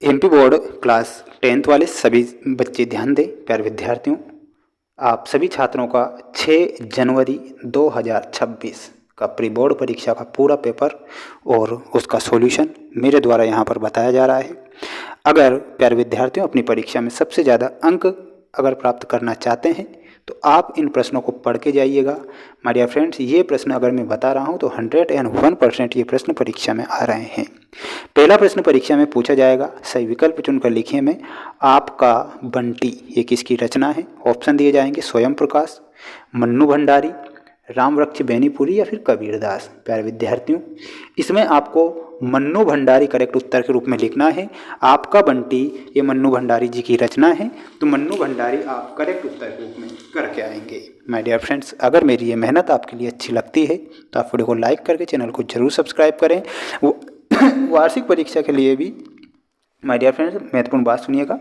MP board class 10th वाले सभी बच्चे ध्यान दें। प्यारे विद्यार्थियों, आप सभी छात्रों का 6 जनवरी 2026 का प्री बोर्ड परीक्षा का पूरा पेपर और उसका सॉल्यूशन मेरे द्वारा यहाँ पर बताया जा रहा है। अगर प्यारे विद्यार्थियों अपनी परीक्षा में सबसे ज़्यादा अंक अगर प्राप्त करना चाहते हैं तो आप इन प्रश्नों को पढ़ के जाइएगा। माय डियर फ्रेंड्स, ये प्रश्न अगर मैं बता रहा हूँ तो 101% ये प्रश्न परीक्षा में आ रहे हैं। पहला प्रश्न परीक्षा में पूछा जाएगा, सही विकल्प चुनकर लिखिए में आपका बंटी ये किसकी रचना है। ऑप्शन दिए जाएंगे स्वयं प्रकाश, मन्नू भंडारी, रामवृक्ष बेनीपुरी या फिर कबीरदास। प्यारे विद्यार्थियों, इसमें आपको मन्नू भंडारी करेक्ट उत्तर के रूप में लिखना है। आपका बंटी ये मन्नू भंडारी जी की रचना है, तो मन्नू भंडारी आप करेक्ट उत्तर के रूप में करके आएंगे। माय डियर फ्रेंड्स, अगर मेरी ये मेहनत आपके लिए अच्छी लगती है तो आप वीडियो को लाइक करके चैनल को जरूर सब्सक्राइब करें। वार्षिक परीक्षा के लिए भी माय डियर फ्रेंड्स महत्वपूर्ण बात सुनिएगा,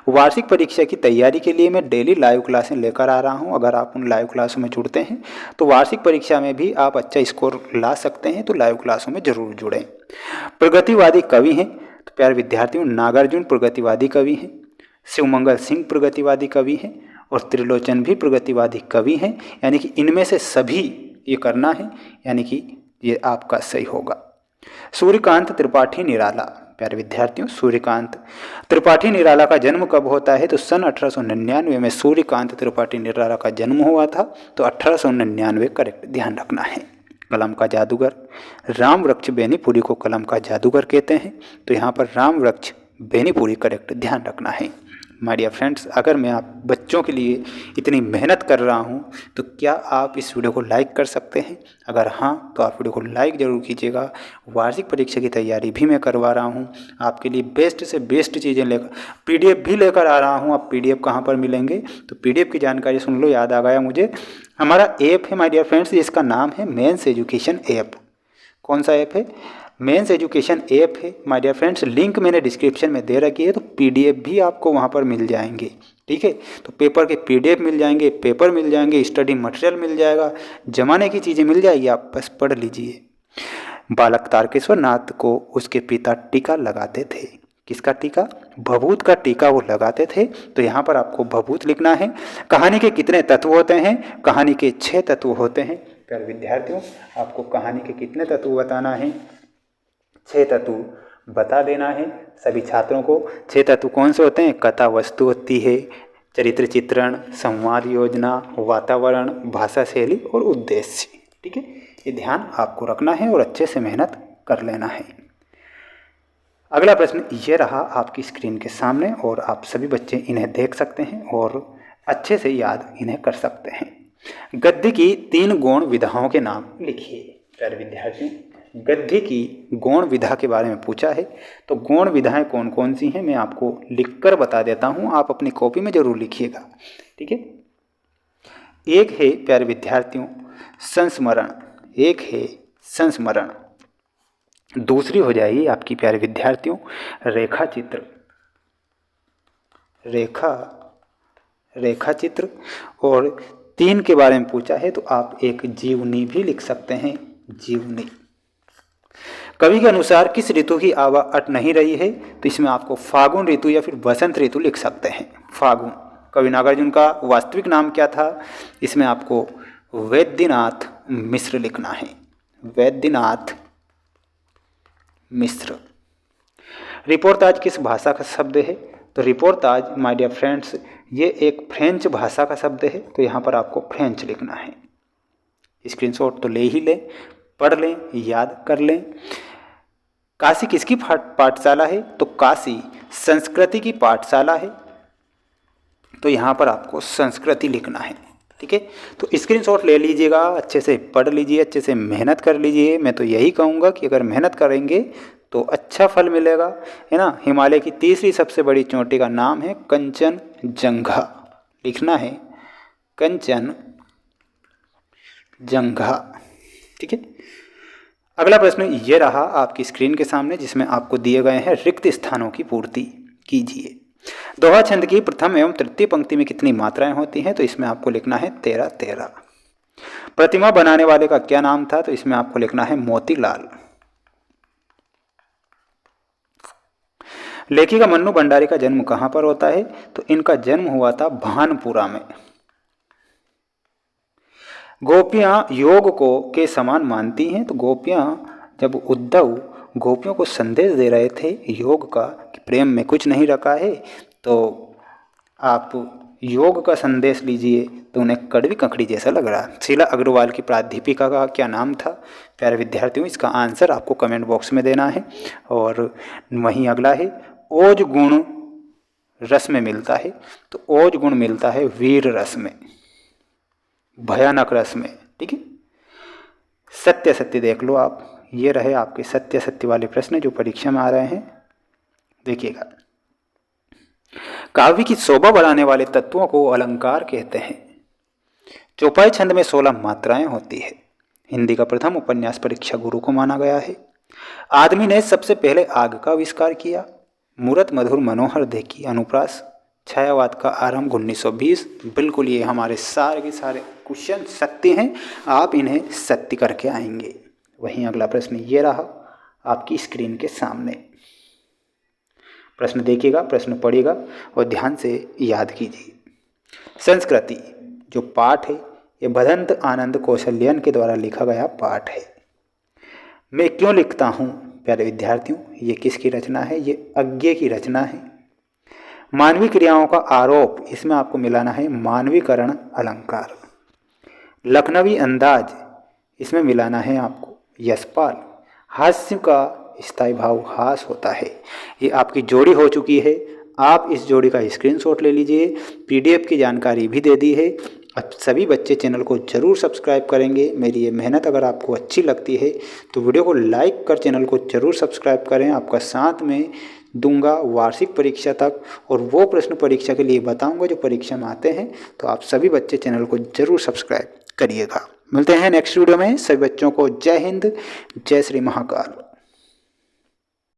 वार्षिक परीक्षा की तैयारी के लिए मैं डेली लाइव क्लासें लेकर आ रहा हूं। अगर आप उन लाइव क्लासों में जुड़ते हैं तो वार्षिक परीक्षा में भी आप अच्छा स्कोर ला सकते हैं, तो लाइव क्लासों में जरूर जुड़ें। प्रगतिवादी कवि हैं तो प्यारे विद्यार्थियों नागार्जुन प्रगतिवादी कवि हैं, शिवमंगल सिंह प्रगतिवादी कवि हैं और त्रिलोचन भी प्रगतिवादी कवि हैं। यानी कि इनमें से सभी ये करना है, यानी कि ये आपका सही होगा। सूर्यकांत त्रिपाठी निराला, प्यारे विद्यार्थियों सूर्यकांत त्रिपाठी निराला का जन्म कब होता है, तो सन 1899 में सूर्यकांत त्रिपाठी निराला का जन्म हुआ था, तो 1899 करेक्ट ध्यान रखना है। कलम का जादूगर, रामवृक्ष बेनीपुरी को कलम का जादूगर कहते हैं, तो यहाँ पर रामवृक्ष बेनीपुरी करेक्ट ध्यान रखना है। माय डियर फ्रेंड्स, अगर मैं आप बच्चों के लिए इतनी मेहनत कर रहा हूँ तो क्या आप इस वीडियो को लाइक कर सकते हैं? अगर हाँ तो आप वीडियो को लाइक ज़रूर कीजिएगा। वार्षिक परीक्षा की तैयारी भी मैं करवा रहा हूँ, आपके लिए बेस्ट से बेस्ट चीज़ें लेकर पीडीएफ भी लेकर आ रहा हूँ। आप पीडीएफ कहाँ पर मिलेंगे, तो पीडीएफ की जानकारी सुन लो, याद आ गया मुझे। हमारा ऐप है माय डियर फ्रेंड्स, इसका नाम है मेंस एजुकेशन ऐप। कौन सा ऐप है? मेंस एजुकेशन ऐप है माय डियर फ्रेंड्स। लिंक मैंने डिस्क्रिप्शन में दे रखी है, तो पीडीएफ भी आपको वहाँ पर मिल जाएंगे। ठीक है, तो पेपर के पीडीएफ मिल जाएंगे, पेपर मिल जाएंगे, स्टडी मटेरियल मिल जाएगा, जमाने की चीज़ें मिल जाएगी, आप बस पढ़ लीजिए। बालक तारकेश्वर नाथ को उसके पिता टीका लगाते थे। किसका टीका? भभूत का टीका वो लगाते थे, तो यहाँ पर आपको भभूत लिखना है। कहानी के कितने तत्व होते हैं? कहानी के 6 तत्व होते हैं। प्यारे विद्यार्थियों, आपको कहानी के कितने तत्व बताना है? 6 तत्व बता देना है सभी छात्रों को। 6 तत्व कौन से होते हैं? कथा वस्तु होती है, चरित्र चित्रण, संवाद योजना, वातावरण, भाषा शैली और उद्देश्य। ठीक है, ये ध्यान आपको रखना है और अच्छे से मेहनत कर लेना है। अगला प्रश्न ये रहा आपकी स्क्रीन के सामने और आप सभी बच्चे इन्हें देख सकते हैं और अच्छे से याद इन्हें कर सकते हैं। गद्य की 3 गौण विधाओं के नाम लिखिए। प्यारे विद्यार्थियों, गद्य की गौण विधा के बारे में पूछा है, तो गौण विधाएं कौन कौन सी हैं मैं आपको लिखकर बता देता हूं, आप अपनी कॉपी में जरूर लिखिएगा। ठीक है, एक है प्यारे विद्यार्थियों संस्मरण, एक है संस्मरण। दूसरी हो जाएगी आपकी प्यारे विद्यार्थियों रेखा चित्र, रेखा चित्र। और 3 के बारे में पूछा है तो आप एक जीवनी भी लिख सकते हैं, जीवनी। कवि के अनुसार किस ऋतु की आवा अट नहीं रही है, तो इसमें आपको फागुन ऋतु या फिर बसंत ऋतु लिख सकते हैं। फागुन। कवि नागार्जुन का वास्तविक नाम क्या था? इसमें आपको वैद्यनाथ मिश्र लिखना है, वैद्यनाथ मिश्र। रिपोर्ताज किस भाषा का शब्द है? तो रिपोर्ताज माय डियर फ्रेंड्स ये एक फ्रेंच भाषा का शब्द है, तो यहाँ पर आपको फ्रेंच लिखना है। स्क्रीनशॉट तो ले ही लें, पढ़ लें, याद कर लें। काशी किसकी पाठशाला है? तो काशी संस्कृति की पाठशाला है, तो यहाँ पर आपको संस्कृति लिखना है। ठीक है, तो स्क्रीनशॉट ले लीजिएगा, अच्छे से पढ़ लीजिए, अच्छे से मेहनत कर लीजिए। मैं तो यही कहूँगा कि अगर मेहनत करेंगे तो अच्छा फल मिलेगा, है ना। हिमालय की तीसरी सबसे बड़ी चोटी का नाम है कंचनजंगा, लिखना है कंचनजंगा। ठीक है, अगला प्रश्न ये रहा आपकी स्क्रीन के सामने, जिसमें आपको दिए गए हैं रिक्त स्थानों की पूर्ति कीजिए। दोहा छंद की प्रथम एवं तृतीय पंक्ति में कितनी मात्राएं होती हैं? तो इसमें आपको लिखना है 13-13। प्रतिमा बनाने वाले का क्या नाम था? तो इसमें आपको लिखना है मोतीलाल। लेखिका मन्नू भंडारी का जन्म कहाँ पर होता है? तो इनका जन्म हुआ था भानपुरा में। गोपियाँ योग को के समान मानती हैं। तो गोपियाँ जब उद्धव गोपियों को संदेश दे रहे थे योग का कि प्रेम में कुछ नहीं रखा है, तो आप योग का संदेश लीजिए, तो उन्हें कड़वी ककड़ी जैसा लग रहा। शीला अग्रवाल की प्राध्यापिका का क्या नाम था? प्यारे विद्यार्थियों, इसका आंसर आपको कमेंट बॉक्स में देना है। और वहीं अगला है, ओज गुण रस में मिलता है। तो ओज गुण मिलता है वीर रस में, भयानक रस में। ठीक है, सत्य सत्य देख लो आप। ये रहे आपके सत्य सत्य वाले प्रश्न जो परीक्षा में आ रहे हैं। देखिएगा, काव्य की शोभा बढ़ाने वाले तत्वों को अलंकार कहते हैं। चौपाई छंद में 16 मात्राएं होती है। हिंदी का प्रथम उपन्यास परीक्षा गुरु को माना गया है। आदमी ने सबसे पहले आग का आविष्कार किया। मूरत मधुर मनोहर दे की अनुप्रास। छायावाद का आरंभ 1920। बिल्कुल, ये हमारे सारे के सारे क्वेश्चन सत्य हैं, आप इन्हें सत्य करके आएंगे। वहीं अगला प्रश्न ये रहा आपकी स्क्रीन के सामने। प्रश्न देखिएगा, प्रश्न पढ़िएगा और ध्यान से याद कीजिए। संस्कृति जो पाठ है ये भदंत आनंद कौशल्यान के द्वारा लिखा गया पाठ है। मैं क्यों लिखता हूँ? प्यारे विद्यार्थियों, ये किसकी रचना है? ये अज्ञे की रचना है। मानवीय क्रियाओं का आरोप, इसमें आपको मिलाना है मानवीकरण अलंकार। लखनवी अंदाज, इसमें मिलाना है आपको यशपाल। हास्य का स्थायी भाव हास होता है। ये आपकी जोड़ी हो चुकी है। आप इस जोड़ी का स्क्रीनशॉट ले लीजिए। पीडीएफ की जानकारी भी दे दी है। अब सभी बच्चे चैनल को ज़रूर सब्सक्राइब करेंगे। मेरी ये मेहनत अगर आपको अच्छी लगती है तो वीडियो को लाइक कर चैनल को ज़रूर सब्सक्राइब करें। आपका साथ में दूंगा वार्षिक परीक्षा तक, और वो प्रश्न परीक्षा के लिए बताऊंगा जो परीक्षा में आते हैं। तो आप सभी बच्चे चैनल को ज़रूर सब्सक्राइब करिएगा। मिलते हैं नेक्स्ट वीडियो में। सभी बच्चों को जय हिंद, जय श्री महाकाल।